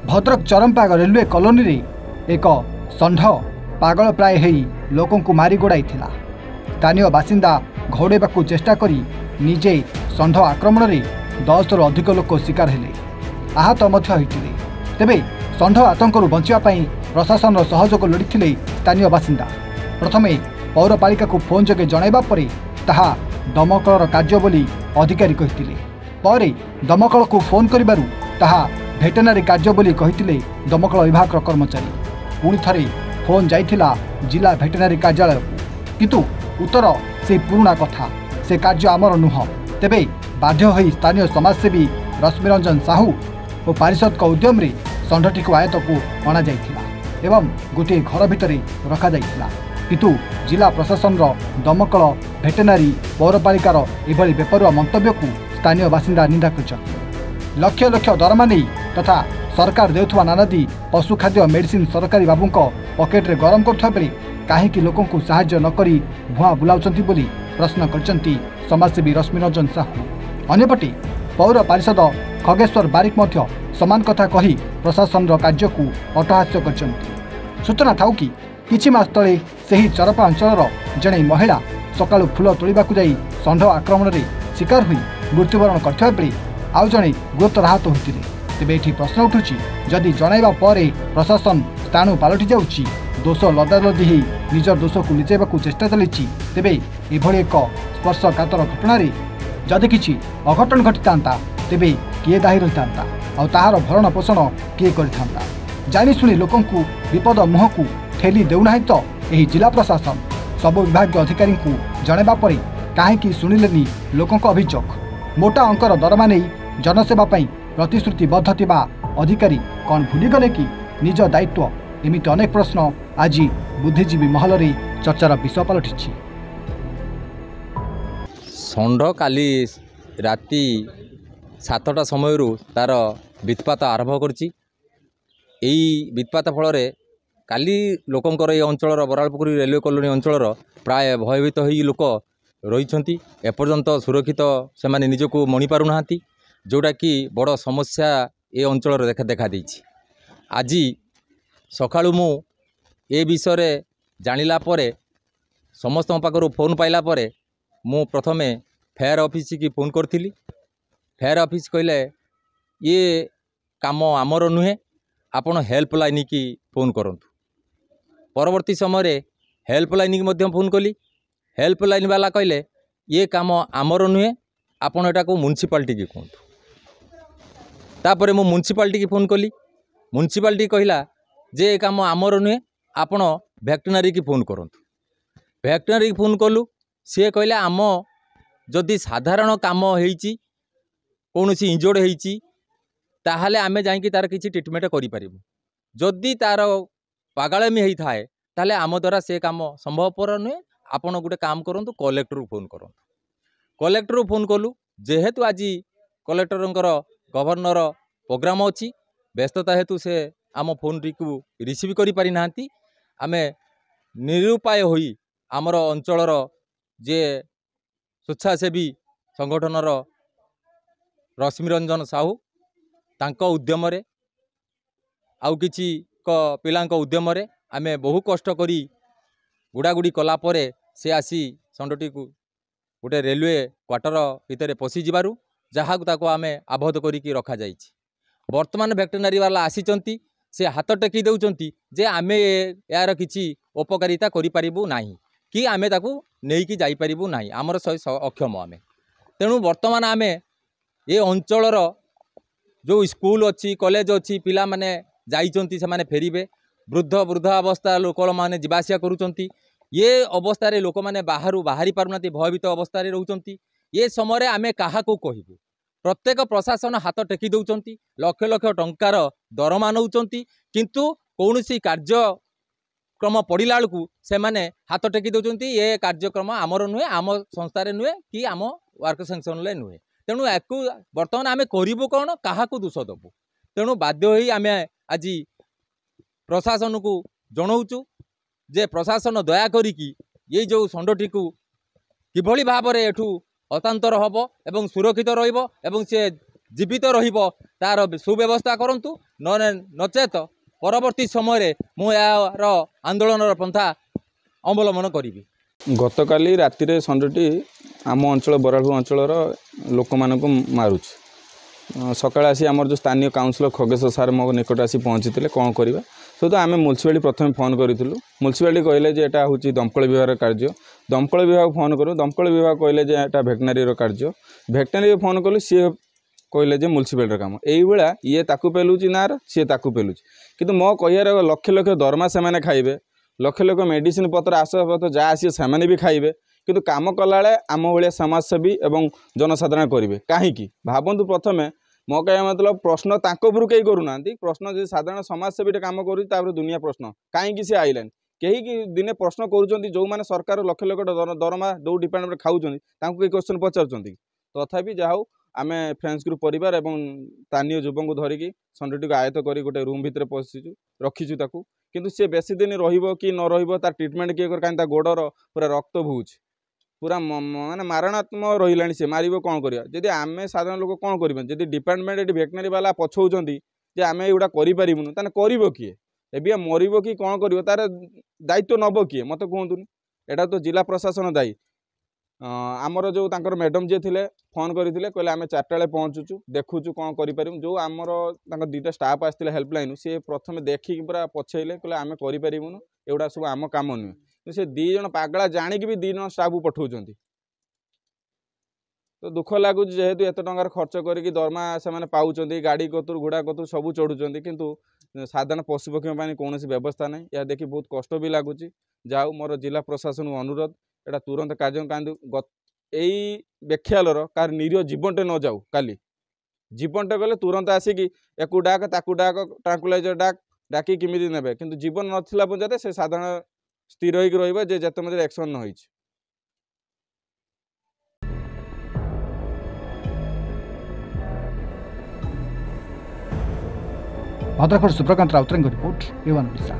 Bhadrak चरमपाग railway colony रे एक षंढ पागल प्राय हेई लोकों को मारी गोड़ाई थिला। स्थानीय बासिंदा घौड़ेबाकू चेष्टा करी निजे षंढ आक्रमण रे 10 रु अधिक लोक शिकार हेले, आहत मध्य होइतिले। तेबे षंढ आतंकरू बंचिया पई प्रशासन सहयोग लोड़िथिले स्थानीय बासिंदा। प्रथमे पौरपालिका को फोन जगे जणाइबा परे ताहा दमकलर कार्य बोली अधिकारी कहिथिले। परे दमकल को फोन करिबारु ताहा भेटेनारी कार्य बोली कहिथिले दमकल विभाग कर्मचारी। पुणी थरे फोन जाइथिला जिला भेटेनारी कार्यालय, किंतु उत्तर से पुराना कथा, से कार्य आमर नुह। तेबे बाध्य होई स्थानीय समाजसेवी रश्मिरंजन साहू और पारिषद का उद्यम रे षंढटी को आयत को अणा जाइथिला एवं गोटे घर भितर रखा जाइथिला। किंतु जिला प्रशासन दमकल भेटेनारी पौरपालिकार एभली बेपरुआ मंतव्य को स्थानीय बासिंदा निंदा कर लक्ष लक्ष दरमा नहीं तथा सरकार देउथुवा नानादी पशु खाद्य मेडिसिन सरकारी बाबूं पकेट्रे गरम करुवा बेले कहीं लोकों को साहाय्य नकरी भुआ बुलाउचंती बोली प्रश्न करचंती समाजसेवी रश्मिरंजन साहू। अन्यपटे पौर पारिषद खगेश्वर बारिक मध्य समान कथा कही प्रशासन कार्य को अट्टहास्य करचंती। सूचना थाउ कि किछि मास तले सेही चरपा अंचलर जणे महिला सकाळु फूल तोलिबाकू जाई षंढ आक्रमण रे शिकार होई मृत्युवरण करथिबा बेले आउ जणे गुरुतर आहत होइतिले। तेबे एठी प्रश्न उठुछि, जदि जणाइबा परे प्रशासन स्थाणु पालटि जाउछि, दोष लदालदी ही निजर दोष को लुचाइबाकू चेष्टा चलिछि, तेबे एभଳି एक स्पर्शकातर घटना जदि किछि अघटन घटितांता तेबे किए दायी रहितांता आ ताहार भरण पोषण किए करितांता। जानि सुनि लोकों को विपद मुह को ठेली देउनाही तो एही जिला प्रशासन सब विभाग अधिकारी को जणाइबा परे काहेकि सुनिलेनी लोकों को अभियोग। मोटा अंकर दरमा नहीं जनसेवा पई प्रतिश्रुतिबद्ध थिबा अधिकारी कौन भूलीगले कि निज दायित्व? एमिति अनेक प्रश्न आज बुद्धिजीवी महल रे चर्चार विषय पलटिछि। षंढ काली राति 7टा समय तार वित्पात आरंभ करछि। एई वित्पात फल काली लोकंकर ये अंचल बरालपुकुरी रेलवे कॉलोनी अंचल प्राय भयभीत होई लोक रही एपर्यंत सुरक्षित से माने निजको मणि पारुना, जोटा कि बड़ समस्या ए अंचल देखा देछि। आज सकाळु मु ए विषय जानिला परे समस्त पाखर फोन पाइला परे मु प्रथमे फायर ऑफिस की फोन करथिली। फायर ऑफिस कहले ये काम आमर नुहे, आपण हेल्पलाइन की फोन करंतु। परवर्ती समय हेल्पलाइन की मध्य फोन कली। हेल्पलाइन वाला कहले ये काम आमर नुहे, आपण एटा को म्युनिसिपालिटी की कहतु। तापर मु म्युनिसिपालिटी की फोन कली। म्युनिसिपालिटी कहला जे ये काम आमर नुहे, आपण भेटेनारी की फोन करंतु। भेटेनारी की फोन कलु, सी कहले आम जदि साधारण काम होईची कौनसी इंजोर्ड होईची ताहले आमे जाइकी तार किछि ट्रीटमेंट करि परिबु। जदि तार पागलामी होई थाए ताहले आम द्वारा से काम संभवपर नुहे। आपण गोटे काम करंतु, कलेक्टर को फोन करंतु। कलेक्टर को फोन कलु, जेहेतु आज कलेक्टर गवर्नर प्रोग्राम अच्छी व्यस्तता हेतु से आम फोन टी को रिसीव करि पारि नांती। आमे निरुपाय होई आमर अंचलर जे स्वेच्छासेवी संगठनर रश्मिरंजन साहू तांको उद्यम रे आउ किछि पिलांको उद्यम रे आमे बहु कष्ट करी गुड़ागुड़ी कलापर से आसी षंढटी को गोटे रेलवे क्वार्टर भितर पशि जिबारु जहाँ ताको आमे आबद्ध करिकी रखा जाइछि। वर्तमान भेटेनारी वाला आसीचंती, से हाथ टेकी देउचंती जे आमे यार किछि उपकारिता करि परिबु नाही कि आमे ताको नेइकी जाई परिबु नाही, आमर अक्षम आमे। तेणु वर्तमान आमे ए अंचलर जो स्कूल अच्छी कॉलेज अच्छी पिला माने जाइचंती, से माने फेरिबे। वृद्ध वृद्धावस्था लोक माने जिबासिया करूचंती। ये अवस्था रे लोक माने बाहरु बाहरी पारुनाती, भयभीत अवस्था रे रहउचंती। ये समय आमे काहा को कहबु? प्रत्येक प्रशासन हाथ टेकी दउचंती, लक्ष लक्ष टंकार दरमा नउचंती, किंतु कौनसी कार्यक्रम पड़िला बेलू से माने हाथ टेकी दउचंती ये कार्यक्रम आमर नुहे, आम संस्था रे नुहे कि आम वर्क सेक्शन रे नुहे। तेणु याकू बर्तमान आमे करिबु कोन, काहा को दोष दबु? तेणु बाध्य होई आमे आज प्रशासन को जनाऊचु जे प्रशासन दया करिकी ये जो षंढटी को किभली भाव में एठू हस्तांतर हम एवं सुरक्षित रहिबो एवं से जीवित रहिबो तार सुव्यवस्था करंतु नचेत परवर्ती समय मु यार आंदोलन पंथा अवलंबन करी। गतकाली राति षंडटी आम अंचल बरालू अंचल लोक मानक मारुच सकाळ आसी आमर जो स्थानीय काउंसिलर खगेश सार मो निकट आसी पहुँची कौन करवा सो आम म्यूनिसिपालिटी प्रथम फोन करूँ म्यूनिसिपालिटी कहले जे एटा हूँ दमकल विभाग कार्य दमकल विभाग फोन करूँ दमकल विभाग कहले जे एटा भेटनारी कार्य भेटनारी फोन कलु सी कहले जे म्यूनिसिपालिटी काम यही ये ताकू पेलुची नार सी ताकू पेलुची किंतु मो कहियार लक्ष लक्ष दरमा से खाइबे लक्ष लक्ष मेडिसिन पत्र आसपत्र जहाँ आसी से भी खाइबे किंतु काम कला आम भाया समाजसेवी एवं जनसाधारण करेंगे कहीं भावतु प्रथमे मो कह मतलब प्रश्न तापर कहीं करूना प्रश्न जो साधारण समाजसेवी काम कर दुनिया प्रश्न कहीं सी आइलानी कहीं दिने प्रश्न करुँच जो मैंने सरकार लक्ष लक्ष दरमा जो डिपार्टमेंट खाऊँ कहीं क्वेश्चन पचार तथापि जहाँ आम फ्रेंड्स ग्रुप परिवार एवं स्थानीय युवक को धरिकी षंडटी आयत्त कर गोटे रूम भितर पशिचु रखीचु ताकू किंतु सी बेसी दिन रही न रही ट्रिटमेंट किए कर कहीं गोड़र पूरा रक्त बोच पूरा माने मारणात्मक रही सी मार कौन करवा जदि आम साधारण लोक कौन करें जदि डिपार्टमेंट ये भेटनारी वाला पछौंट जे आम एगुड़ा करूँ ताने कर किए ए मरब कि कौन कर तार दायित्व नब किए मत कहतुनि एटा तो जिला प्रशासन दायी आमर जो तांकर मैडम जी थे फोन करते कहले आम 4टा बेले पहुँचुचु देखुचु कौन कर जो आमर दुईटा स्टाफ आसते हेल्पलाइन सी प्रथम देखिक पूरा पछेले कहले आम करूँ एगुड़ा सब आम कम नुहे से 2 जन पागला जाणिक भी 2 जन स्टाफ पठाऊँ तो दुख लगुच जेहेतु एत टंकार खर्च करके दरमा से पाँच गाड़ी कतुर घोड़ा कतुर सब चढ़ुंट किंतु साधारण पशुपक्षी कौन व्यवस्था ना यह देखिए बहुत कष्ट भी लगुच जाऊ मोर जिला प्रशासन को अनुरोध एटा तुरंत कार्य यही बेख्यालर कार निरीह जीवनटे न जाऊ काली जीवनटे गले तुरंत आसिक एकू डाक ताकू डाक ट्रांकुलाइजर डाक डाकी किमिति नेबे किंतु जीवन नथिला पजाते से साधारण स्थिर होइक रहिबे जे जते मते एक्शन न होइछ। भद्रकर सुप्रकांत राउतरଙ୍କ रिपोर्ट A1 ओडिशा।